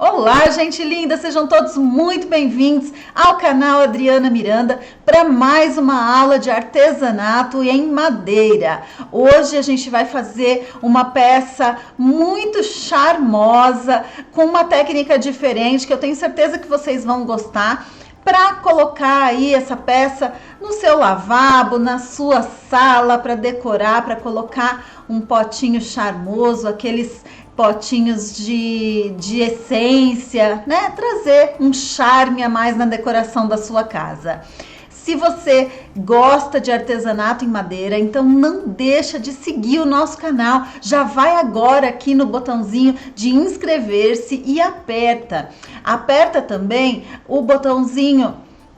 Olá, gente linda! Sejam todos muito bem-vindos ao canal Adriana Miranda para mais uma aula de artesanato em madeira. Hoje a gente vai fazer uma peça muito charmosa, com uma técnica diferente que eu tenho certeza que vocês vão gostar, para colocar aí essa peça no seu lavabo, na sua sala, para decorar, para colocar um potinho charmoso, aqueles potinhos de essência, né? Trazer um charme a mais na decoração da sua casa. Se você gosta de artesanato em madeira, então não deixa de seguir o nosso canal. Já vai agora aqui no botãozinho de inscrever-se e aperta. Aperta também o botãozinho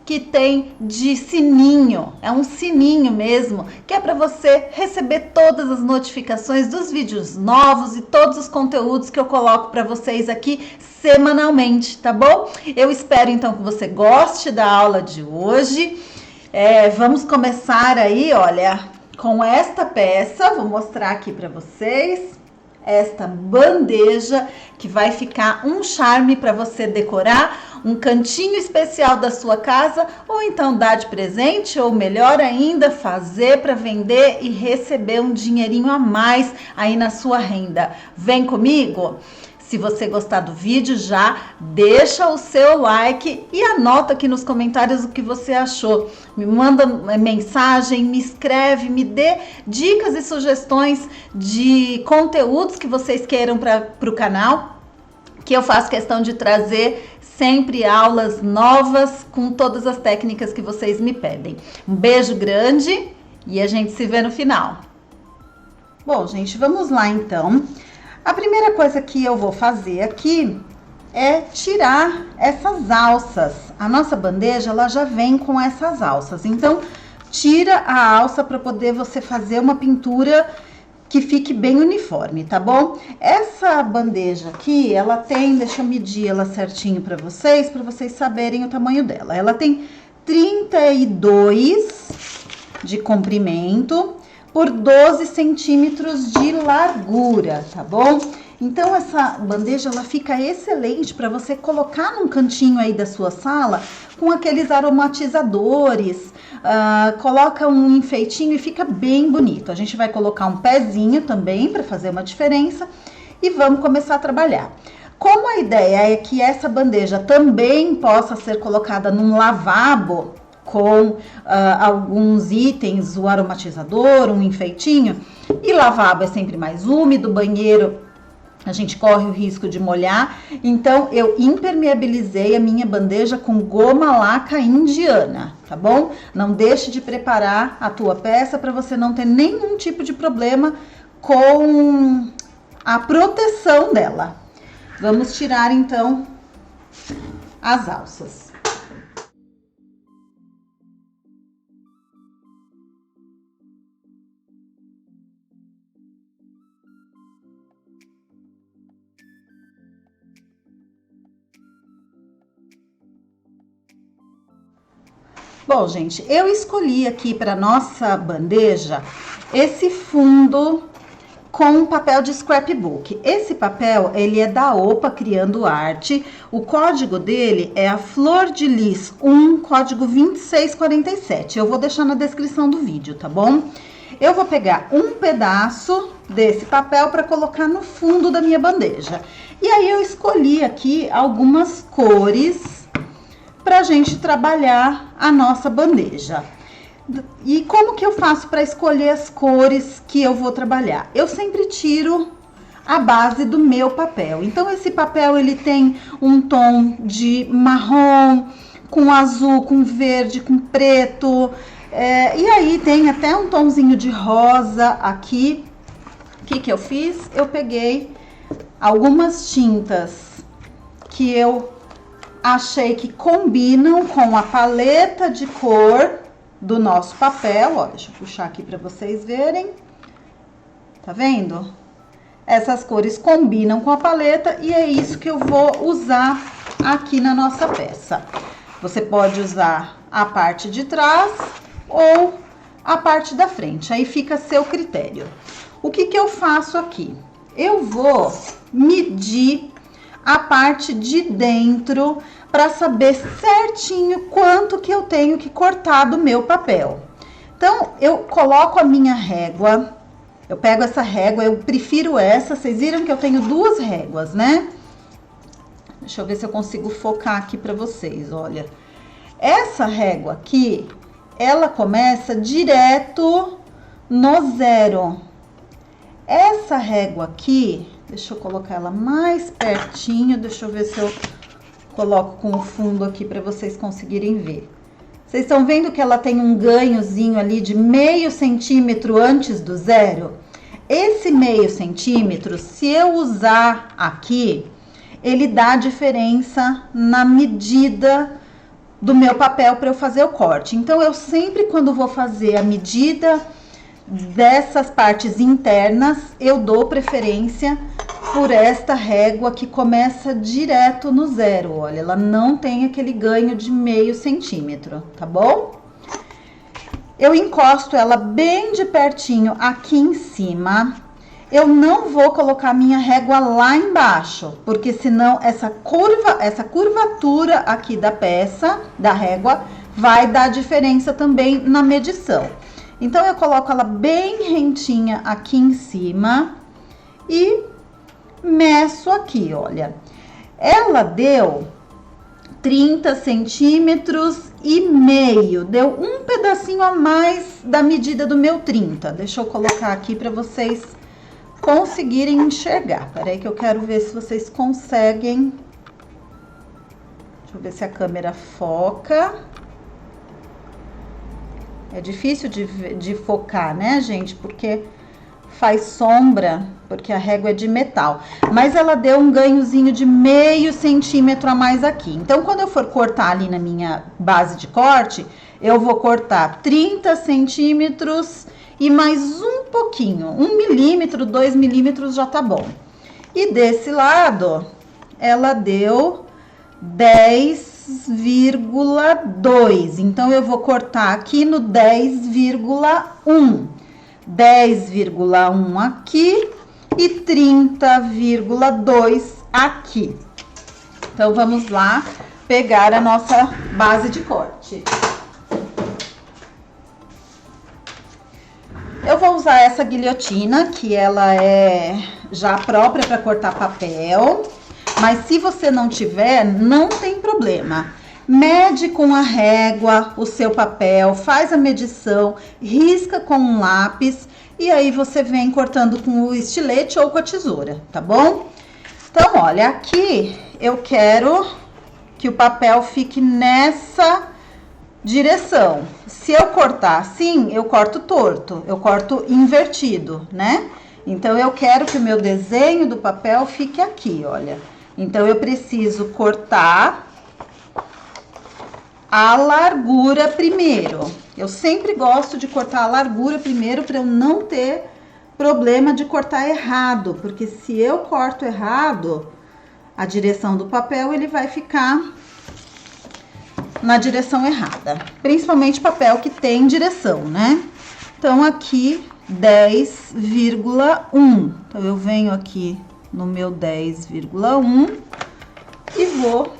que tem de sininho, é um sininho mesmo, que é para você receber todas as notificações dos vídeos novos e todos os conteúdos que eu coloco para vocês aqui semanalmente, tá bom? Eu espero então que você goste da aula de hoje. Vamos começar aí, olha, com esta peça, vou mostrar aqui para vocês. Esta bandeja que vai ficar um charme para você decorar um cantinho especial da sua casa, ou então dar de presente, ou melhor ainda, fazer para vender e receber um dinheirinho a mais aí na sua renda. Vem comigo? Se você gostar do vídeo, já deixa o seu like e anota aqui nos comentários o que você achou. Me manda mensagem, me escreve, me dê dicas e sugestões de conteúdos que vocês queiram para o canal, que eu faço questão de trazer sempre aulas novas com todas as técnicas que vocês me pedem. Um beijo grande e a gente se vê no final. Bom, gente, vamos lá então. A primeira coisa que eu vou fazer aqui é tirar essas alças. A nossa bandeja, ela já vem com essas alças. Então, tira a alça para poder você fazer uma pintura que fique bem uniforme, tá bom? Essa bandeja aqui, ela tem, deixa eu medir ela certinho para vocês saberem o tamanho dela. Ela tem 32 de comprimento por 12 centímetros de largura, tá bom? Então, essa bandeja, ela fica excelente para você colocar num cantinho aí da sua sala com aqueles aromatizadores, coloca um enfeitinho e fica bem bonito. A gente vai colocar um pezinho também para fazer uma diferença e vamos começar a trabalhar. Como a ideia é que essa bandeja também possa ser colocada num lavabo, com alguns itens, o aromatizador, um enfeitinho, e lavabo é sempre mais úmido, banheiro a gente corre o risco de molhar, então eu impermeabilizei a minha bandeja com goma laca indiana, tá bom? Não deixe de preparar a tua peça para você não ter nenhum tipo de problema com a proteção dela. Vamos tirar então as alças. Bom, gente, eu escolhi aqui para nossa bandeja esse fundo com papel de scrapbook. Esse papel, ele é da Opa Criando Arte. O código dele é a Flor de Lis 1, código 2647. Eu vou deixar na descrição do vídeo, tá bom? Eu vou pegar um pedaço desse papel para colocar no fundo da minha bandeja. E aí eu escolhi aqui algumas cores para a gente trabalhar a nossa bandeja. E como que eu faço para escolher as cores que eu vou trabalhar? Eu sempre tiro a base do meu papel. Então, esse papel, ele tem um tom de marrom, com azul, com verde, com preto. E aí, tem até um tomzinho de rosa aqui. O que que eu fiz? Eu peguei algumas tintas que eu achei que combinam com a paleta de cor do nosso papel, ó, deixa eu puxar aqui para vocês verem, tá vendo? Essas cores combinam com a paleta e é isso que eu vou usar aqui na nossa peça. Você pode usar a parte de trás ou a parte da frente, aí fica a seu critério. O que que eu faço aqui? Eu vou medir a parte de dentro para saber certinho quanto que eu tenho que cortar do meu papel. Então, eu coloco a minha régua, eu pego essa régua, eu prefiro essa, vocês viram que eu tenho duas réguas, né? Deixa eu ver se eu consigo focar aqui para vocês, olha. Essa régua aqui, ela começa direto no zero. Essa régua aqui, deixa eu colocar ela mais pertinho, deixa eu ver se eu coloco com o fundo aqui para vocês conseguirem ver. Vocês estão vendo que ela tem um ganhozinho ali de meio centímetro antes do zero? Esse meio centímetro, se eu usar aqui, ele dá diferença na medida do meu papel para eu fazer o corte. Então, eu sempre, quando vou fazer a medida dessas partes internas, eu dou preferência por esta régua que começa direto no zero. Olha, ela não tem aquele ganho de meio centímetro, tá bom? Eu encosto ela bem de pertinho aqui em cima. Eu não vou colocar minha régua lá embaixo, porque senão essa curvatura aqui da peça, da régua, vai dar diferença também na medição. Então, eu coloco ela bem rentinha aqui em cima e meço aqui, olha. Ela deu 30 centímetros e meio, deu um pedacinho a mais da medida do meu 30. Deixa eu colocar aqui para vocês conseguirem enxergar. Peraí que eu quero ver se vocês conseguem. Deixa eu ver se a câmera foca. É difícil de focar, né, gente? Porque faz sombra, porque a régua é de metal. Mas ela deu um ganhozinho de meio centímetro a mais aqui. Então, quando eu for cortar ali na minha base de corte, eu vou cortar 30 centímetros e mais um pouquinho. 1 milímetro, 2 milímetros já tá bom. E desse lado, ela deu 10,2. Então, eu vou cortar aqui no 10,1. 10,1 aqui e 30,2 aqui. Então, vamos lá pegar a nossa base de corte. Eu vou usar essa guilhotina, que ela é já própria para cortar papel, mas se você não tiver, não tem problema. Mede com a régua o seu papel, faz a medição, risca com um lápis e aí você vem cortando com o estilete ou com a tesoura, tá bom? Então, olha, aqui eu quero que o papel fique nessa direção. Se eu cortar assim, eu corto torto, eu corto invertido, né? Então, eu quero que o meu desenho do papel fique aqui, olha. Então, eu preciso cortar a largura primeiro. Eu sempre gosto de cortar a largura primeiro para eu não ter problema de cortar errado, porque se eu corto errado, a direção do papel ele vai ficar na direção errada. Principalmente papel que tem direção, né? Então, aqui 10,1. Então, eu venho aqui no meu 10,1 e vou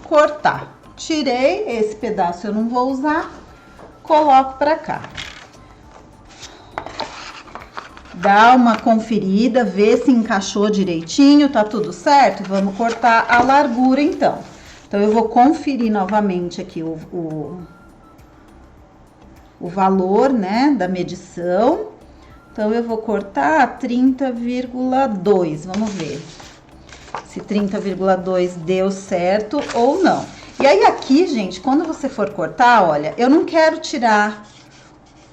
cortar. Tirei esse pedaço, eu não vou usar, coloco pra cá. Dá uma conferida, vê se encaixou direitinho, tá tudo certo? Vamos cortar a largura, então. Então, eu vou conferir novamente aqui o valor, né, da medição. Então, eu vou cortar 30,2, vamos ver se 30,2 deu certo ou não. E aí, aqui, gente, quando você for cortar, olha, eu não quero tirar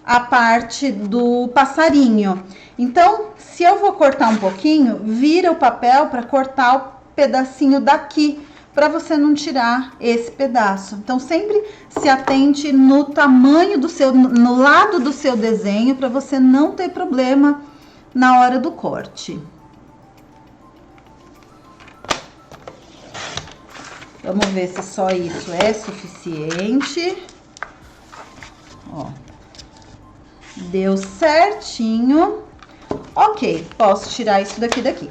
a parte do passarinho. Então, se eu vou cortar um pouquinho, vira o papel para cortar o pedacinho daqui, para você não tirar esse pedaço. Então, sempre se atente no tamanho do seu, no lado do seu desenho, para você não ter problema na hora do corte. Vamos ver se só isso é suficiente. Ó, deu certinho. Ok, posso tirar isso daqui.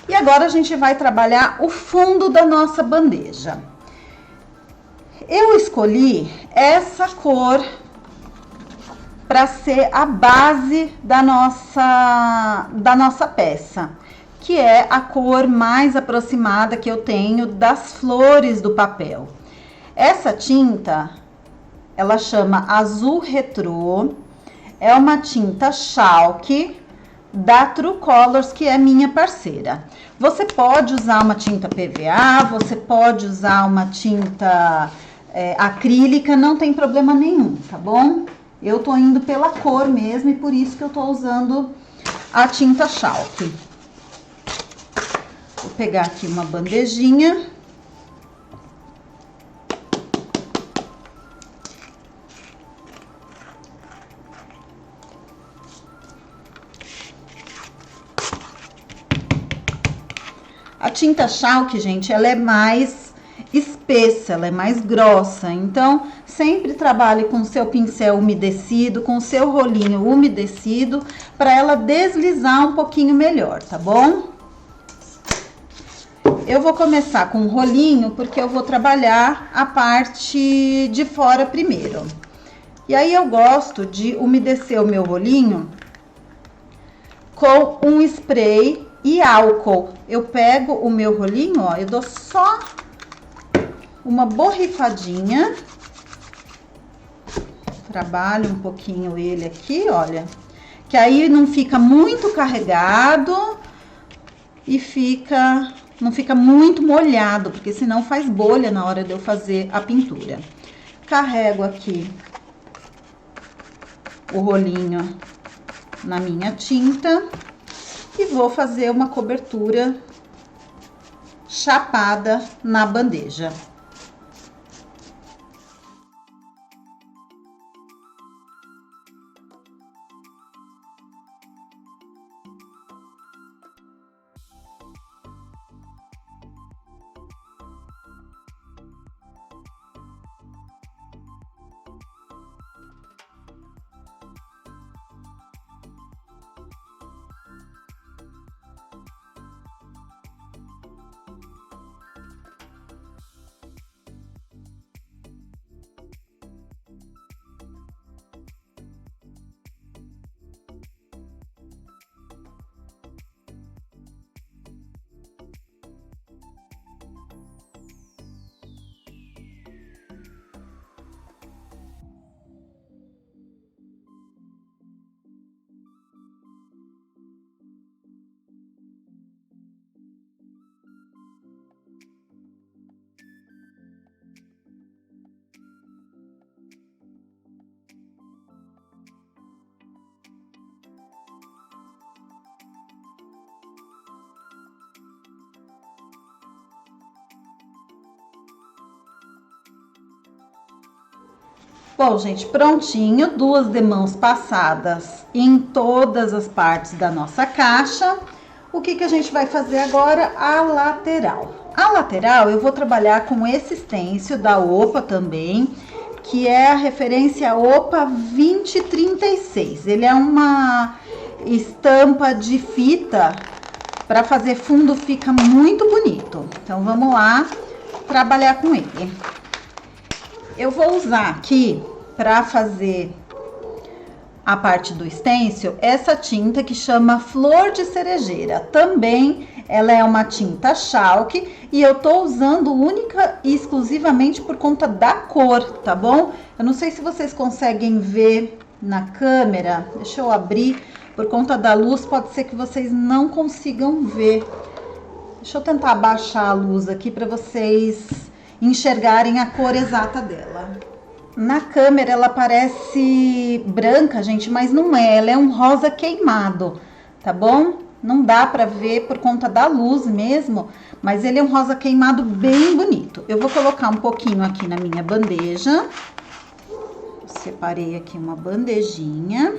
E agora a gente vai trabalhar o fundo da nossa bandeja. Eu escolhi essa cor para ser a base da nossa peça, que é a cor mais aproximada que eu tenho das flores do papel. Essa tinta, ela chama Azul Retrô, é uma tinta chalk da True Colors, que é minha parceira. Você pode usar uma tinta PVA, você pode usar uma tinta acrílica, não tem problema nenhum, tá bom? Eu tô indo pela cor mesmo e por isso que eu tô usando a tinta chalk. Vou pegar aqui uma bandejinha. A tinta chalk, gente, ela é mais espessa, ela é mais grossa, então sempre trabalhe com o seu pincel umedecido, com o seu rolinho umedecido, para ela deslizar um pouquinho melhor, tá bom? Eu vou começar com o rolinho, porque eu vou trabalhar a parte de fora primeiro. E aí eu gosto de umedecer o meu rolinho com um spray e álcool. Eu pego o meu rolinho, ó, eu dou só uma borrifadinha, trabalho um pouquinho ele aqui, olha, que aí não fica muito carregado e não fica muito molhado, porque senão faz bolha na hora de eu fazer a pintura. Carrego aqui o rolinho na minha tinta e vou fazer uma cobertura chapada na bandeja. Bom, gente, prontinho, 2 demãos passadas em todas as partes da nossa caixa. O que que a gente vai fazer agora? A lateral. A lateral eu vou trabalhar com esse stencil da Opa também, que é a referência Opa 2036. Ele é uma estampa de fita, para fazer fundo fica muito bonito. Então, vamos lá trabalhar com ele. Eu vou usar aqui, para fazer a parte do stencil, essa tinta que chama Flor de Cerejeira. Também ela é uma tinta chalk e eu tô usando única e exclusivamente por conta da cor, tá bom? Eu não sei se vocês conseguem ver na câmera, deixa eu abrir, por conta da luz pode ser que vocês não consigam ver. Deixa eu tentar abaixar a luz aqui para vocês enxergarem a cor exata dela. Na câmera ela parece branca, gente, mas não é, ela é um rosa queimado, tá bom? Não dá pra ver por conta da luz mesmo, mas ele é um rosa queimado bem bonito. Eu vou colocar um pouquinho aqui na minha bandeja. Separei aqui uma bandejinha.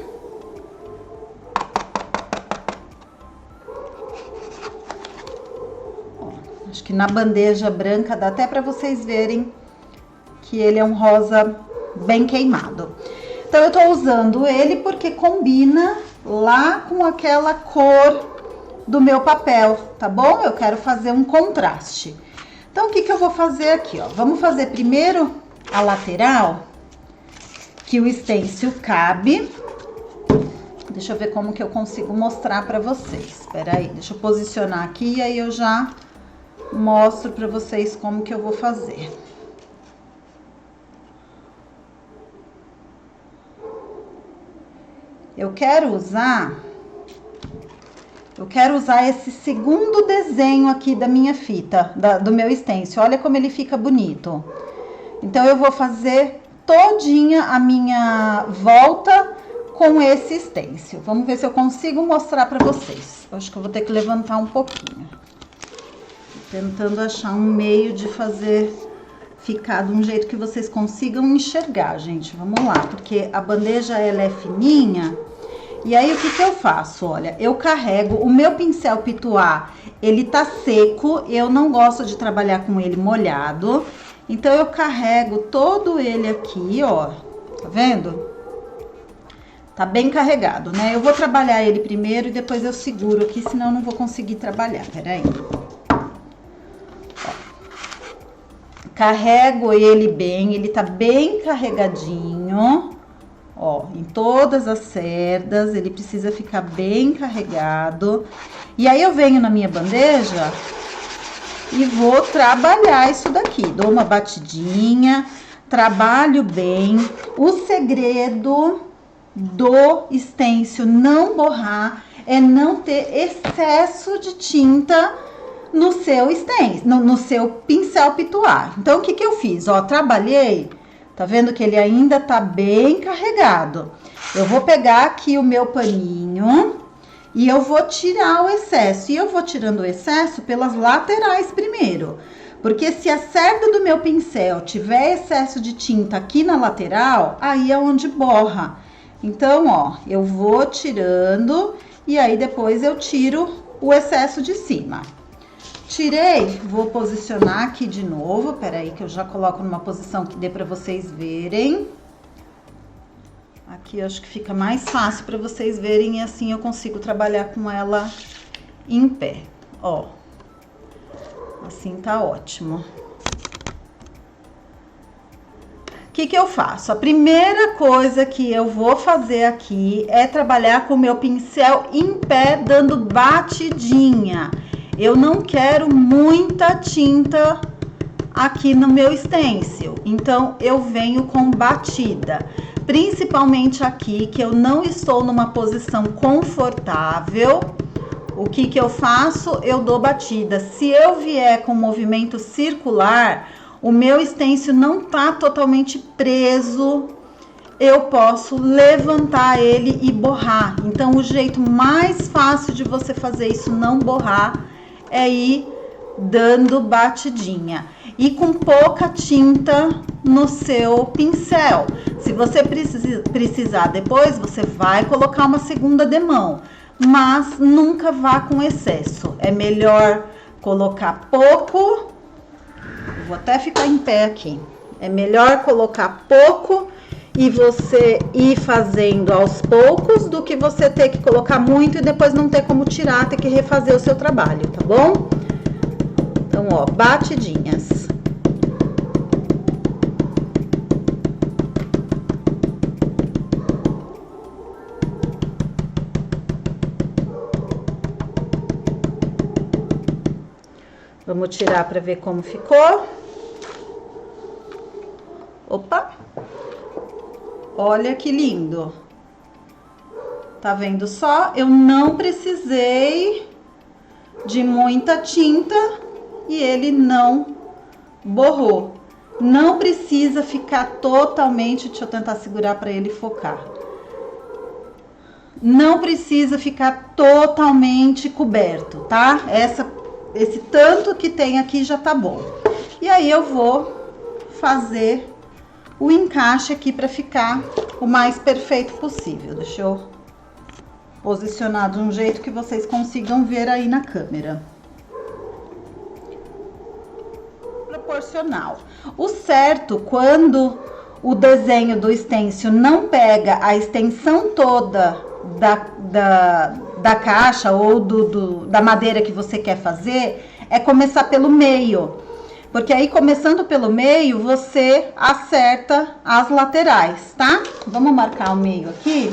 Ó, acho que na bandeja branca dá até pra vocês verem que ele é um rosa bem queimado. Então, eu tô usando ele porque combina lá com aquela cor do meu papel, tá bom? Eu quero fazer um contraste. Então, o que eu vou fazer aqui, ó? Vamos fazer primeiro a lateral, que o stencil cabe. Deixa eu ver como que eu consigo mostrar pra vocês. Espera aí, deixa eu posicionar aqui e aí eu já mostro pra vocês como que eu vou fazer. Eu quero usar esse segundo desenho aqui da minha fita, do meu stencil. Olha como ele fica bonito. Então, eu vou fazer todinha a minha volta com esse stencil. Vamos ver se eu consigo mostrar pra vocês. Eu acho que eu vou ter que levantar um pouquinho. Tentando achar um meio de fazer ficar de um jeito que vocês consigam enxergar, gente. Vamos lá, porque a bandeja, ela é fininha. E aí, o que eu faço? Olha, eu carrego o meu pincel Pituá, ele tá seco, eu não gosto de trabalhar com ele molhado. Então, eu carrego todo ele aqui, ó, tá vendo? Tá bem carregado, né? Eu vou trabalhar ele primeiro e depois eu seguro aqui, senão eu não vou conseguir trabalhar, peraí. Carrego ele bem, ele tá bem carregadinho, ó, em todas as cerdas, ele precisa ficar bem carregado. E aí eu venho na minha bandeja e vou trabalhar isso daqui, dou uma batidinha, trabalho bem. O segredo do stencil não borrar é não ter excesso de tinta no seu stencil, no seu pincel Pituá. Então, o que eu fiz? Ó, trabalhei, tá vendo que ele ainda tá bem carregado. Eu vou pegar aqui o meu paninho e eu vou tirar o excesso. E eu vou tirando o excesso pelas laterais primeiro. Porque se a cerda do meu pincel tiver excesso de tinta aqui na lateral, aí é onde borra. Então, ó, eu vou tirando e aí depois eu tiro o excesso de cima. Tirei, vou posicionar aqui de novo, peraí que eu já coloco numa posição que dê pra vocês verem. Aqui eu acho que fica mais fácil pra vocês verem e assim eu consigo trabalhar com ela em pé, ó. Assim tá ótimo. O que eu faço? A primeira coisa que eu vou fazer aqui é trabalhar com o meu pincel em pé, dando batidinha. Eu não quero muita tinta aqui no meu stencil, então eu venho com batida. Principalmente aqui, que eu não estou numa posição confortável, o que eu faço? Eu dou batida. Se eu vier com movimento circular, o meu stencil não tá totalmente preso, eu posso levantar ele e borrar. Então, o jeito mais fácil de você fazer isso não borrar é ir dando batidinha e com pouca tinta no seu pincel. Se você precisar depois, você vai colocar uma segunda demão, mas nunca vá com excesso. É melhor colocar pouco. Vou até ficar em pé aqui. É melhor colocar pouco e você ir fazendo aos poucos do que você ter que colocar muito e depois não ter como tirar, ter que refazer o seu trabalho, tá bom? Então, ó, batidinhas. Vamos tirar para ver como ficou. Opa! Olha que lindo. Tá vendo só? Eu não precisei de muita tinta e ele não borrou. Não precisa ficar totalmente, deixa eu tentar segurar para ele focar. Não precisa ficar totalmente coberto, tá? Esse tanto que tem aqui já tá bom. E aí eu vou fazer o encaixe aqui para ficar o mais perfeito possível. Deixa eu posicionar de um jeito que vocês consigam ver aí na câmera. Proporcional. O certo, quando o desenho do stencil não pega a extensão toda da caixa ou da madeira que você quer fazer, é começar pelo meio. Porque aí, começando pelo meio, você acerta as laterais, tá? Vamos marcar o meio aqui.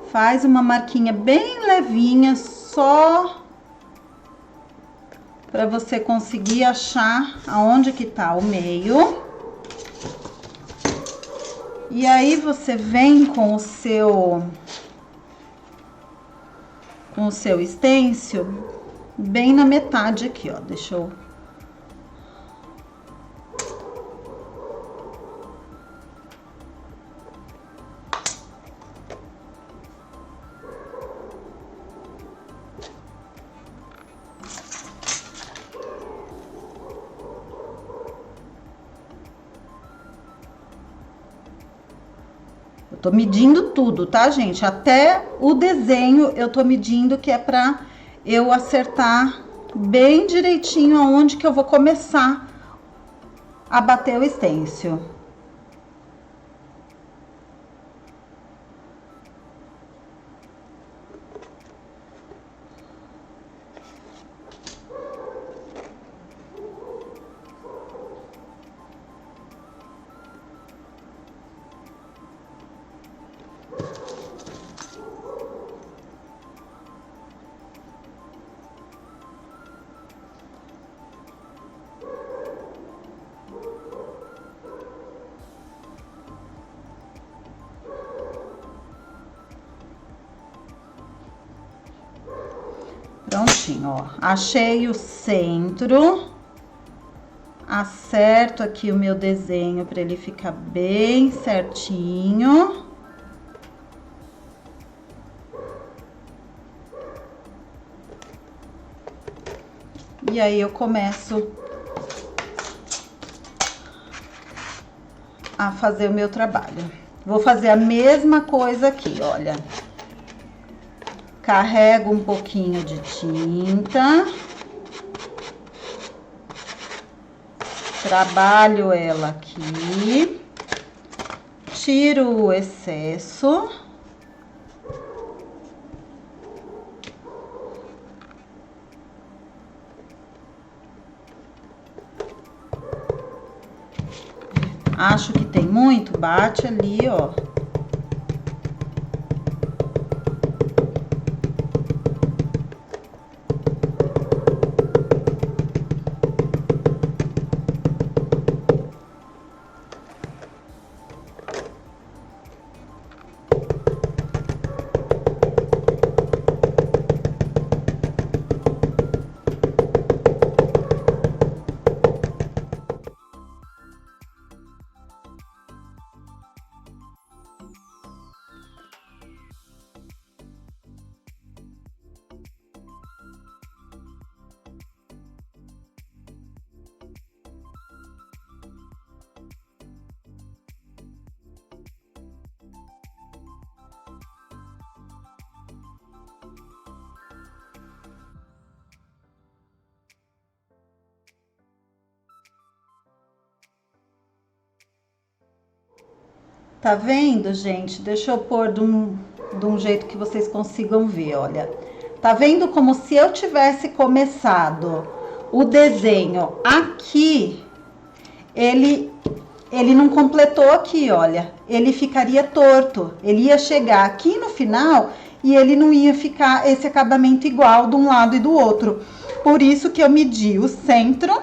Faz uma marquinha bem levinha, só para você conseguir achar aonde que tá o meio. E aí você vem com o seu stencil bem na metade aqui, ó. Deixa eu... Eu tô medindo tudo, tá, gente? Até o desenho eu tô medindo, que é pra eu acertar bem direitinho aonde que eu vou começar a bater o stencil. Prontinho, ó. Achei o centro. Acerto aqui o meu desenho para ele ficar bem certinho. E aí eu começo a fazer o meu trabalho. Vou fazer a mesma coisa aqui, olha. Carrego um pouquinho de tinta. Trabalho ela aqui. Tiro o excesso. Acho que tem muito, bate ali, ó. Tá vendo, gente? Deixa eu pôr de um jeito que vocês consigam ver, olha. Tá vendo como se eu tivesse começado o desenho aqui, ele não completou aqui, olha. Ele ficaria torto. Ele ia chegar aqui no final e ele não ia ficar esse acabamento igual de um lado e do outro. Por isso que eu medi o centro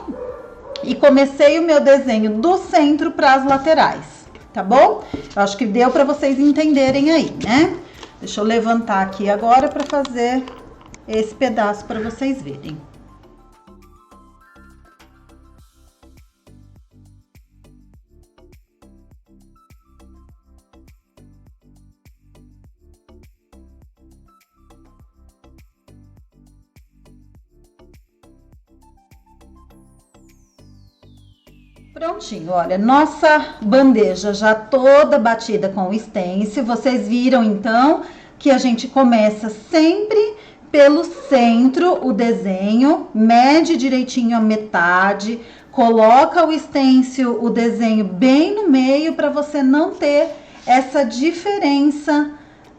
e comecei o meu desenho do centro para as laterais. Tá bom? Eu acho que deu para vocês entenderem aí, né? Deixa eu levantar aqui agora para fazer esse pedaço para vocês verem. Prontinho, olha, nossa bandeja já toda batida com o stencil. Vocês viram, então, que a gente começa sempre pelo centro o desenho, mede direitinho a metade, coloca o stencil, o desenho bem no meio para você não ter essa diferença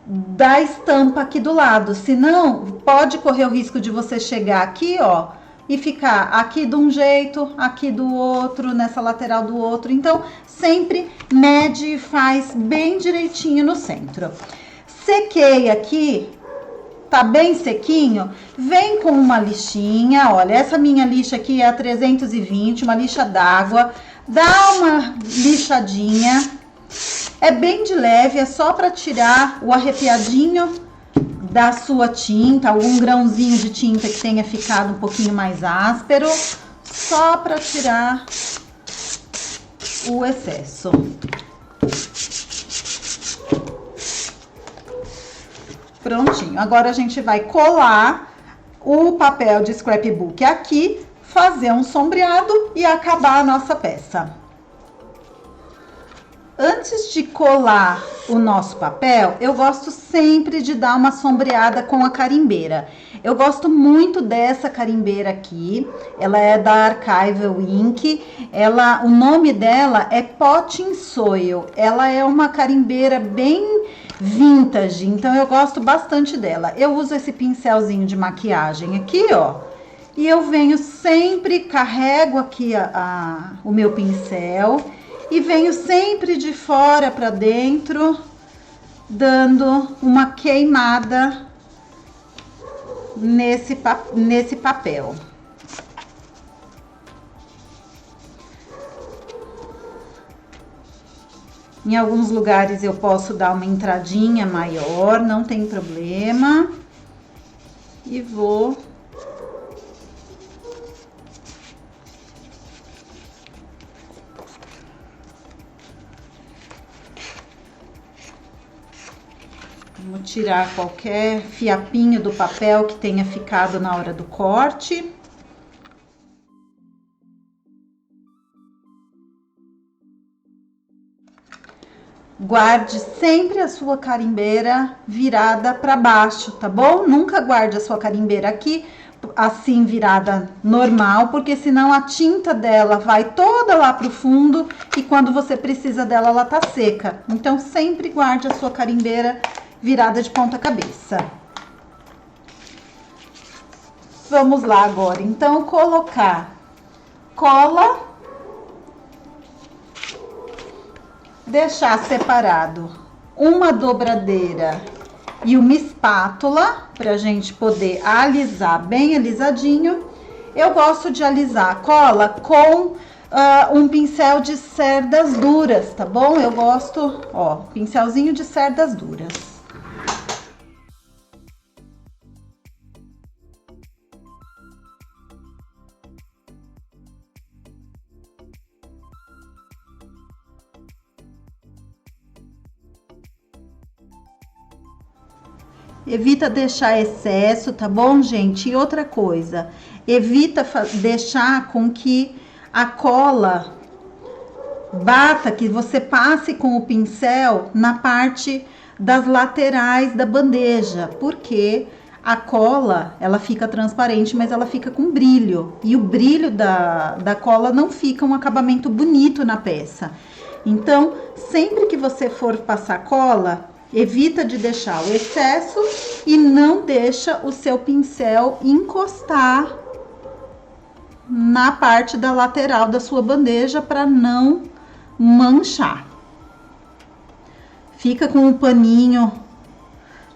da estampa aqui do lado. Senão, pode correr o risco de você chegar aqui, ó, e ficar aqui de um jeito, aqui do outro, nessa lateral do outro. Então, sempre mede e faz bem direitinho no centro. Sequei aqui, tá bem sequinho, vem com uma lixinha, olha, essa minha lixa aqui é a 320, uma lixa d'água, dá uma lixadinha, é bem de leve, é só para tirar o arrepiadinho da sua tinta, algum grãozinho de tinta que tenha ficado um pouquinho mais áspero, só para tirar o excesso. Prontinho. Agora a gente vai colar o papel de scrapbook aqui, fazer um sombreado e acabar a nossa peça. Antes de colar o nosso papel, eu gosto sempre de dar uma sombreada com a carimbeira. Eu gosto muito dessa carimbeira aqui, ela é da Archival Ink, o nome dela é Potting Soil, ela é uma carimbeira bem vintage, então eu gosto bastante dela. Eu uso esse pincelzinho de maquiagem aqui, ó, e eu venho sempre, carrego aqui o meu pincel e venho sempre de fora para dentro, dando uma queimada nesse papel. Em alguns lugares eu posso dar uma entradinha maior, não tem problema. E vou vamos tirar qualquer fiapinho do papel que tenha ficado na hora do corte. Guarde sempre a sua carimbeira virada para baixo, tá bom? Nunca guarde a sua carimbeira aqui, assim, virada normal, porque senão a tinta dela vai toda lá pro fundo e quando você precisa dela, ela tá seca. Então, sempre guarde a sua carimbeira virada de ponta cabeça. Vamos lá agora, então, colocar cola, deixar separado uma dobradeira e uma espátula pra gente poder alisar bem alisadinho. Eu gosto de alisar a cola com um pincel de cerdas duras, tá bom? Eu gosto, ó, pincelzinho de cerdas duras. Evita deixar excesso, tá bom, gente? E outra coisa, evita deixar com que a cola bata, que você passe com o pincel na parte das laterais da bandeja, porque a cola, ela fica transparente, mas ela fica com brilho. E o brilho da cola não fica um acabamento bonito na peça. Então, sempre que você for passar cola, evita de deixar o excesso e não deixa o seu pincel encostar na parte da lateral da sua bandeja para não manchar. Fica com um paninho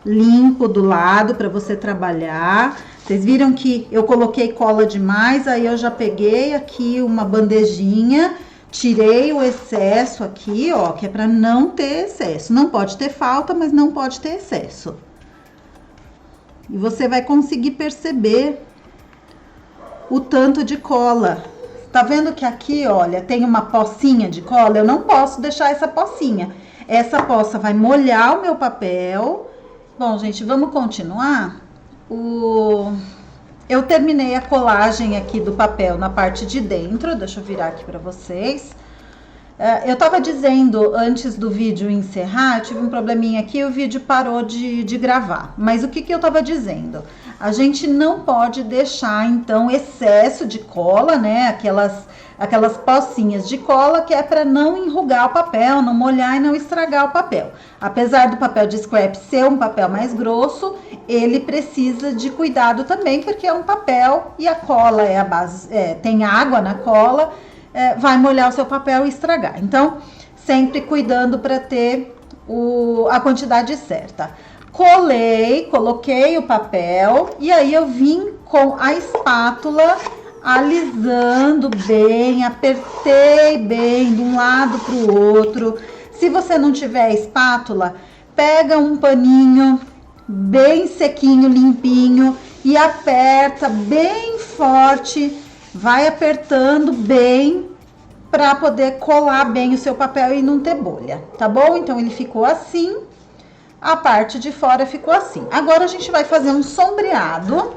limpo do lado para você trabalhar. Vocês viram que eu coloquei cola demais, aí eu já peguei aqui uma bandejinha, tirei o excesso aqui, ó, que é para não ter excesso. Não pode ter falta, mas não pode ter excesso. E você vai conseguir perceber o tanto de cola. Tá vendo que aqui, olha, tem uma pocinha de cola? Eu não posso deixar essa pocinha. Essa poça vai molhar o meu papel. Bom, gente, vamos continuar? Eu terminei a colagem aqui do papel na parte de dentro. Deixa eu virar aqui para vocês. Eu tava dizendo antes do vídeo encerrar, eu tive um probleminha aqui, o vídeo parou de gravar. Mas o que eu tava dizendo? a gente não pode deixar então excesso de cola, né? Aquelas pocinhas de cola que é para não enrugar o papel, não molhar e não estragar o papel. Apesar do papel de scrap ser um papel mais grosso, ele precisa de cuidado também, porque é um papel e a cola é a base, tem água na cola, vai molhar o seu papel e estragar. Então, sempre cuidando para ter a quantidade certa. Coloquei o papel e aí eu vim com a espátula alisando bem, apertei bem de um lado para o outro. Se você não tiver espátula, pega um paninho bem sequinho, limpinho e aperta bem forte, vai apertando bem para poder colar bem o seu papel e não ter bolha, tá bom? Então ele ficou assim, a parte de fora ficou assim. Agora a gente vai fazer um sombreado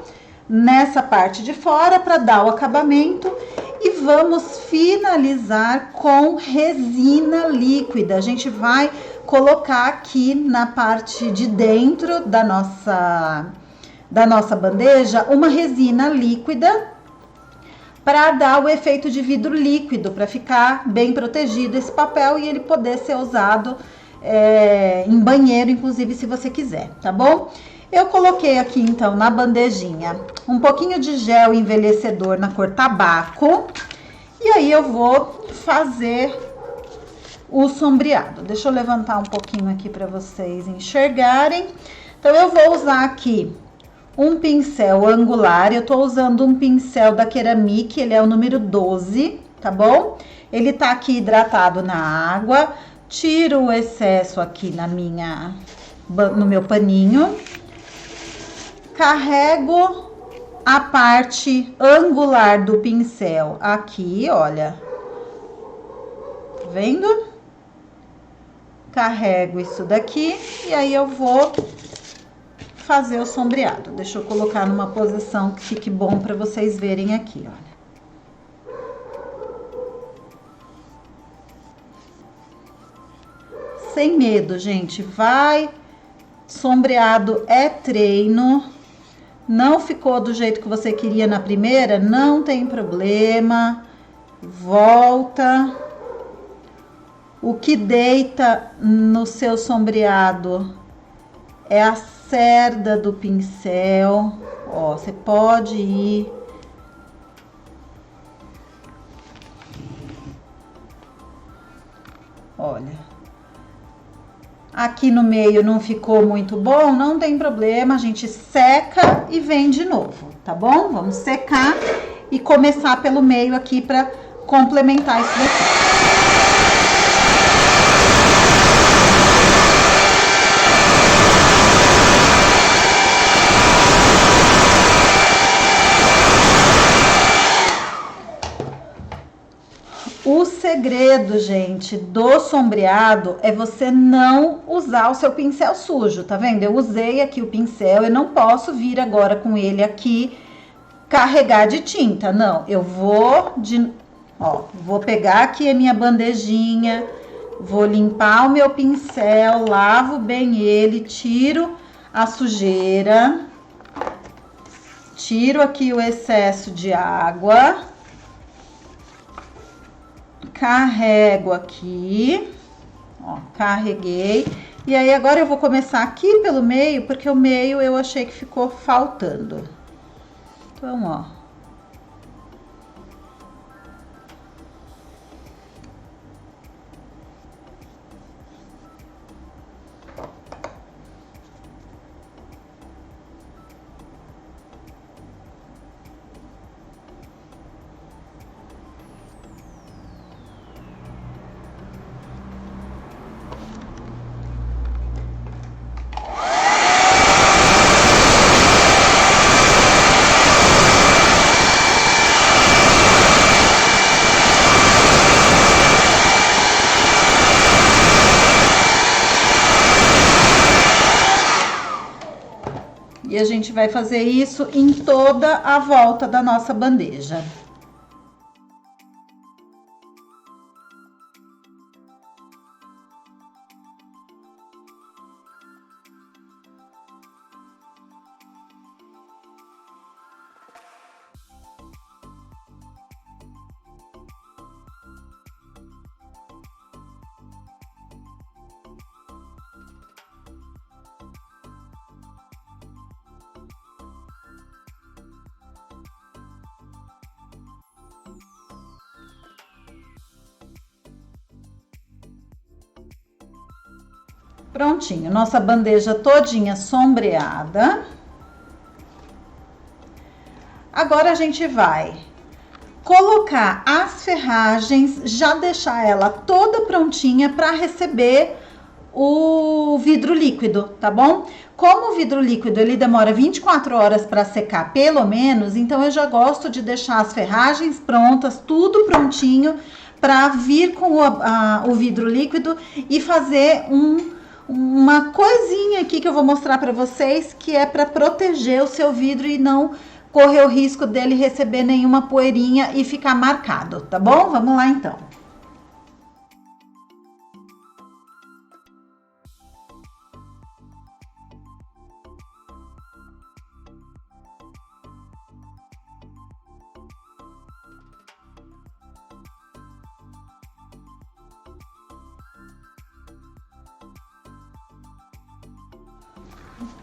nessa parte de fora para dar o acabamento e vamos finalizar com resina líquida. A gente vai colocar aqui na parte de dentro da nossa bandeja uma resina líquida para dar o efeito de vidro líquido, para ficar bem protegido esse papel e ele poder ser usado em banheiro, inclusive, se você quiser, tá bom? Eu coloquei aqui, então, na bandejinha, um pouquinho de gel envelhecedor na cor tabaco. E aí, eu vou fazer o sombreado. Deixa eu levantar um pouquinho aqui para vocês enxergarem. Então, eu vou usar aqui um pincel angular. Eu tô usando um pincel da Ceramic, ele é o número 12, tá bom? Ele tá aqui hidratado na água. Tiro o excesso aqui no meu paninho. Carrego a parte angular do pincel aqui, olha. Tá vendo? Carrego isso daqui e aí eu vou fazer o sombreado. Deixa eu colocar numa posição que fique bom para vocês verem aqui, olha. Sem medo, gente, vai. Sombreado é treino. Não ficou do jeito que você queria na primeira? Não tem problema. Volta. O que deita no seu sombreado é a cerda do pincel. Ó, você pode ir. Olha. Aqui no meio não ficou muito bom, não tem problema, a gente seca e vem de novo, tá bom? Vamos secar e começar pelo meio aqui para complementar isso daqui. O segredo, gente, do sombreado é você não usar o seu pincel sujo, tá vendo? Eu usei aqui o pincel, eu não posso vir agora com ele aqui carregar de tinta, não. Eu vou pegar aqui a minha bandejinha, vou limpar o meu pincel, lavo bem ele, tiro a sujeira, tiro aqui o excesso de água. Carrego aqui, ó, carreguei. E aí agora eu vou começar aqui pelo meio, porque o meio eu achei que ficou faltando. Então, ó. E a gente vai fazer isso em toda a volta da nossa bandeja. Prontinho, nossa bandeja todinha sombreada. Agora a gente vai colocar as ferragens, já deixar ela toda prontinha para receber o vidro líquido, tá bom? Como o vidro líquido ele demora 24 horas para secar pelo menos, então eu já gosto de deixar as ferragens prontas, tudo prontinho para vir com o vidro líquido e fazer uma coisinha aqui que eu vou mostrar para vocês, que é para proteger o seu vidro e não correr o risco dele receber nenhuma poeirinha e ficar marcado, tá bom? Vamos lá então.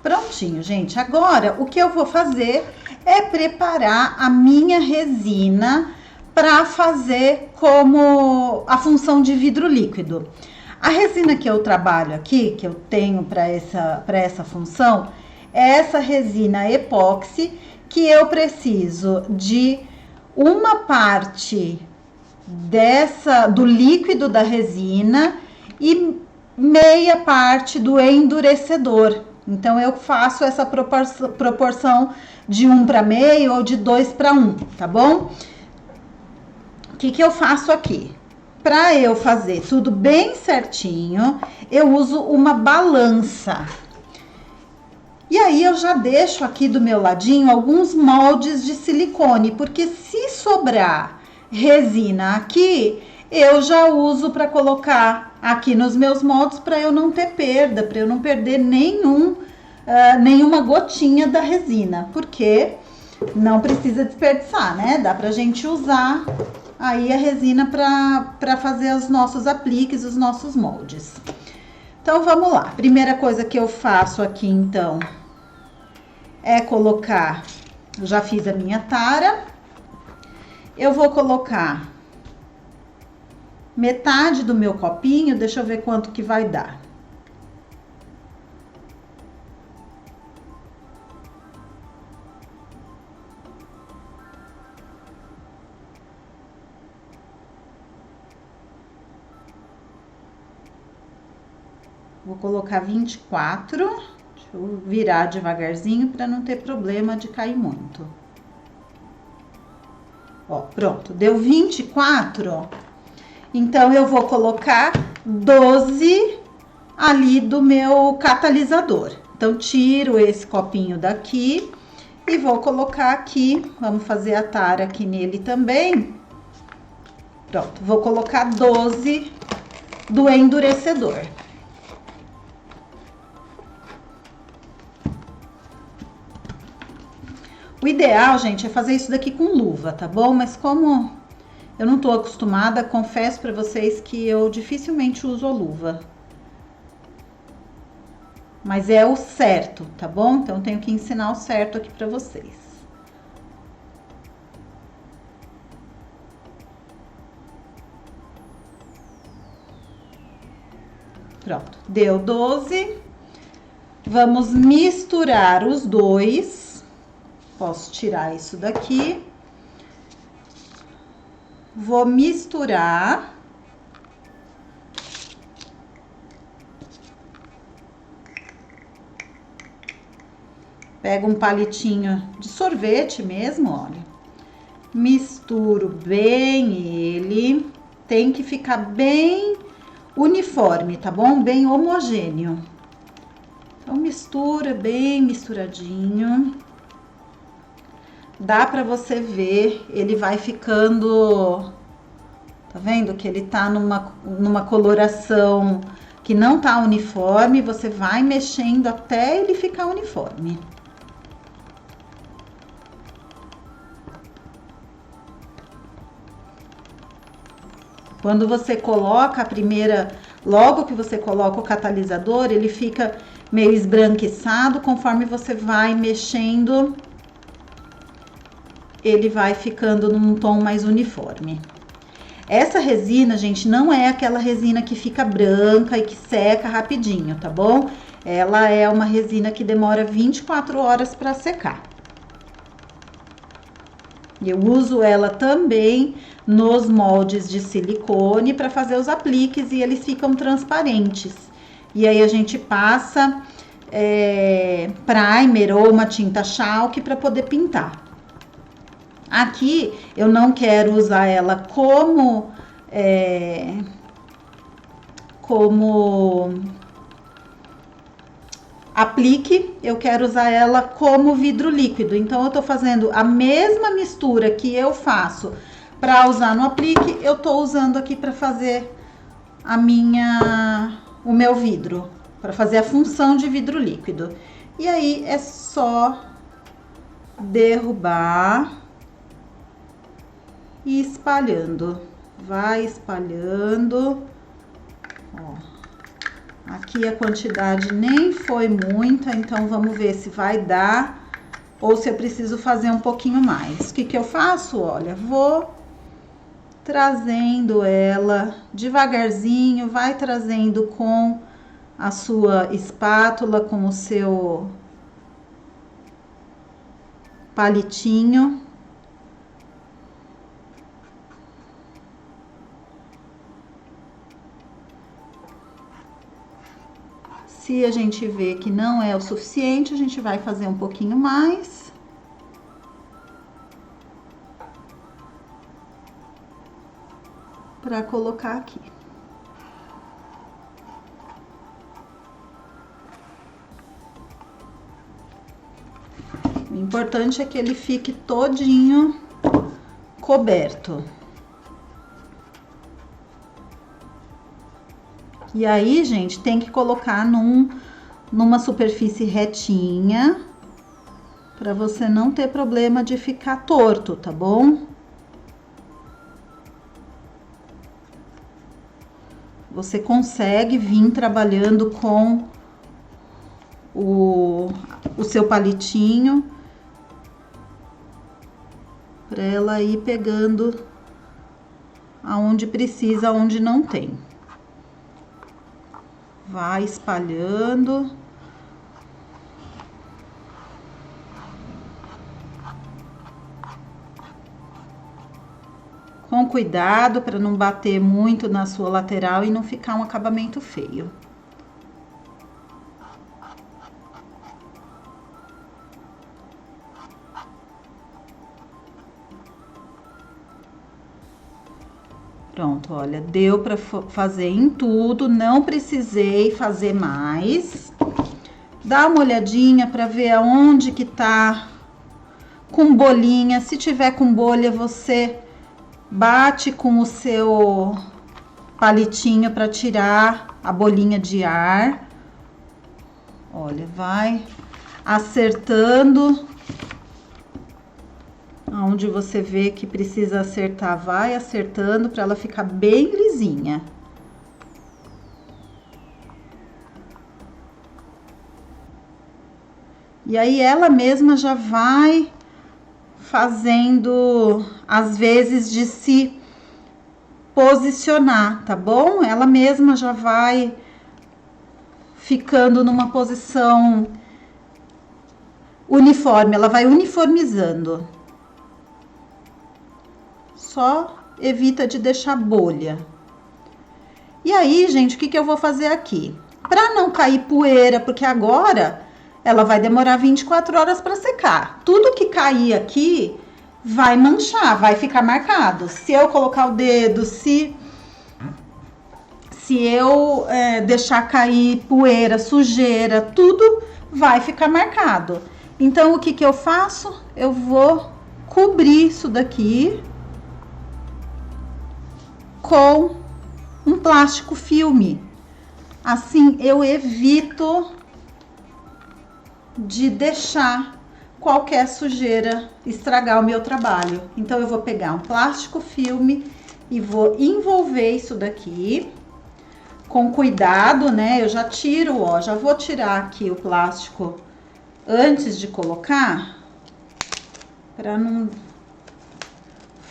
Prontinho, gente. Agora, o que eu vou fazer é preparar a minha resina para fazer como a função de vidro líquido. A resina que eu trabalho aqui, que eu tenho para essa função, é essa resina epóxi, que eu preciso de uma parte do líquido da resina e meia parte do endurecedor. Então, eu faço essa proporção de 1 para meio ou de 2 para 1, tá bom? O que eu faço aqui? Para eu fazer tudo bem certinho, eu uso uma balança. E aí, eu já deixo aqui do meu ladinho alguns moldes de silicone, porque se sobrar resina aqui, eu já uso para colocar aqui nos meus moldes para eu não ter perda, para eu não perder nenhuma gotinha da resina, porque não precisa desperdiçar, né? Dá pra gente usar aí a resina para fazer os nossos apliques, os nossos moldes. Então, vamos lá. Primeira coisa que eu faço aqui, então, é colocar... Eu já fiz a minha tara. Eu vou colocar metade do meu copinho, deixa eu ver quanto que vai dar. Vou colocar 24, deixa eu virar devagarzinho para não ter problema de cair muito. Ó, pronto, deu 24. Então, eu vou colocar 12 ali do meu catalisador. Então, tiro esse copinho daqui e vou colocar aqui. Vamos fazer a tara aqui nele também. Pronto, vou colocar 12 do endurecedor. O ideal, gente, é fazer isso daqui com luva, tá bom? Mas como eu não tô acostumada, confesso pra vocês que eu dificilmente uso a luva. Mas é o certo, tá bom? Então, eu tenho que ensinar o certo aqui pra vocês. Pronto, deu 12. Vamos misturar os dois. Posso tirar isso daqui. Vou misturar. Pego um palitinho de sorvete mesmo, olha. Misturo bem ele. Tem que ficar bem uniforme, tá bom? Bem homogêneo. Então, mistura bem misturadinho. Dá pra você ver, ele vai ficando, tá vendo? Que ele tá numa coloração que não tá uniforme, você vai mexendo até ele ficar uniforme. Quando você coloca a primeira, logo que você coloca o catalisador, ele fica meio esbranquiçado, conforme você vai mexendo, ele vai ficando num tom mais uniforme. Essa resina, gente, não é aquela resina que fica branca e que seca rapidinho, tá bom? Ela é uma resina que demora 24 horas para secar. Eu uso ela também nos moldes de silicone para fazer os apliques e eles ficam transparentes. E aí a gente passa primer ou uma tinta chalk para poder pintar. Aqui eu não quero usar ela como aplique, eu quero usar ela como vidro líquido. Então eu tô fazendo a mesma mistura que eu faço para usar no aplique, eu tô usando aqui para fazer o meu vidro, para fazer a função de vidro líquido. E aí é só derrubar e espalhando. Vai espalhando. Ó. Aqui a quantidade nem foi muita, então vamos ver se vai dar ou se eu preciso fazer um pouquinho mais. O que que eu faço? Olha, vou trazendo ela devagarzinho, vai trazendo com a sua espátula, com o seu palitinho. Se a gente vê que não é o suficiente, a gente vai fazer um pouquinho mais. Para colocar aqui. O importante é que ele fique todinho coberto. E aí, gente, tem que colocar numa superfície retinha, para você não ter problema de ficar torto, tá bom? Você consegue vir trabalhando com o seu palitinho, para ela ir pegando aonde precisa, aonde não tem. Vai espalhando. Com cuidado para não bater muito na sua lateral e não ficar um acabamento feio. Pronto, olha, deu para fazer em tudo, não precisei fazer mais. Dá uma olhadinha para ver aonde que tá com bolinha. Se tiver com bolha, você bate com o seu palitinho para tirar a bolinha de ar. Olha, vai acertando. Onde você vê que precisa acertar, vai acertando para ela ficar bem lisinha. E aí ela mesma já vai fazendo às vezes de se posicionar, tá bom? Ela mesma já vai ficando numa posição uniforme, ela vai uniformizando. Só evita de deixar bolha. E aí, gente, o que que eu vou fazer aqui? Para não cair poeira, porque agora ela vai demorar 24 horas para secar. Tudo que cair aqui vai manchar, vai ficar marcado. Se eu colocar o dedo, se eu deixar cair poeira, sujeira, tudo vai ficar marcado. Então, o que que eu faço? Eu vou cobrir isso daqui com um plástico filme. Assim eu evito de deixar qualquer sujeira estragar o meu trabalho. Então eu vou pegar um plástico filme e vou envolver isso daqui com cuidado, né? Eu já tiro, ó, já vou tirar aqui o plástico antes de colocar, para não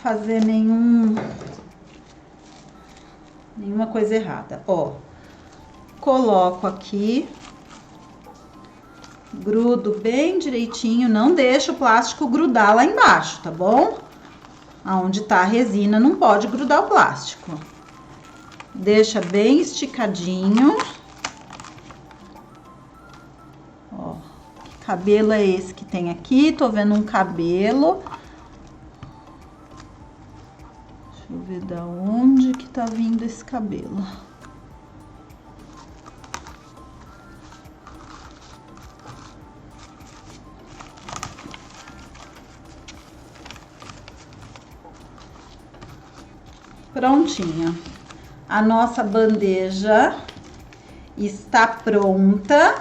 fazer nenhum coisa errada. Ó, coloco aqui, grudo bem direitinho, não deixa o plástico grudar lá embaixo, tá bom? Aonde tá a resina não pode grudar o plástico. Deixa bem esticadinho. Ó, que cabelo é esse que tem aqui? Tô vendo um cabelo. Deixa eu ver da onde que tá vindo esse cabelo. Prontinha. A nossa bandeja está pronta.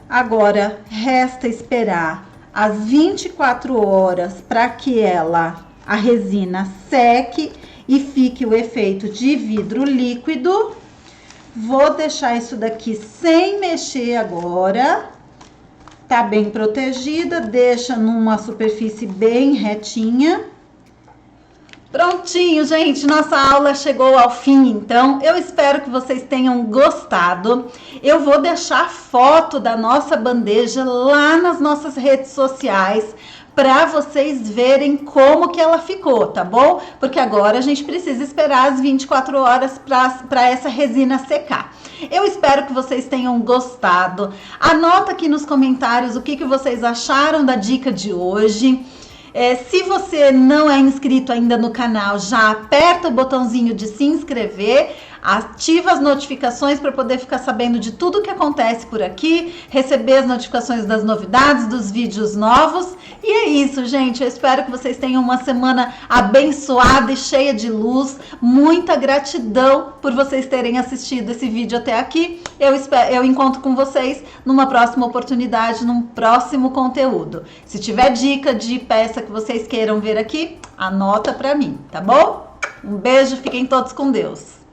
Agora resta esperar as 24 horas para que a resina seque e fique o efeito de vidro líquido. Vou deixar isso daqui sem mexer agora. Tá bem protegida, deixa numa superfície bem retinha. Prontinho, gente, nossa aula chegou ao fim, então eu espero que vocês tenham gostado. Eu vou deixar foto da nossa bandeja lá nas nossas redes sociais para vocês verem como que ela ficou, tá bom? Porque agora a gente precisa esperar as 24 horas para essa resina secar. Eu espero que vocês tenham gostado. Anota aqui nos comentários o que vocês acharam da dica de hoje. Se você não é inscrito ainda no canal, já aperta o botãozinho de se inscrever, ativa as notificações para poder ficar sabendo de tudo que acontece por aqui, receber as notificações das novidades, dos vídeos novos. E é isso, gente. Eu espero que vocês tenham uma semana abençoada e cheia de luz. Muita gratidão por vocês terem assistido esse vídeo até aqui. Eu encontro com vocês numa próxima oportunidade, num próximo conteúdo. Se tiver dica de peça que vocês queiram ver aqui, anota pra mim, tá bom? Um beijo, fiquem todos com Deus.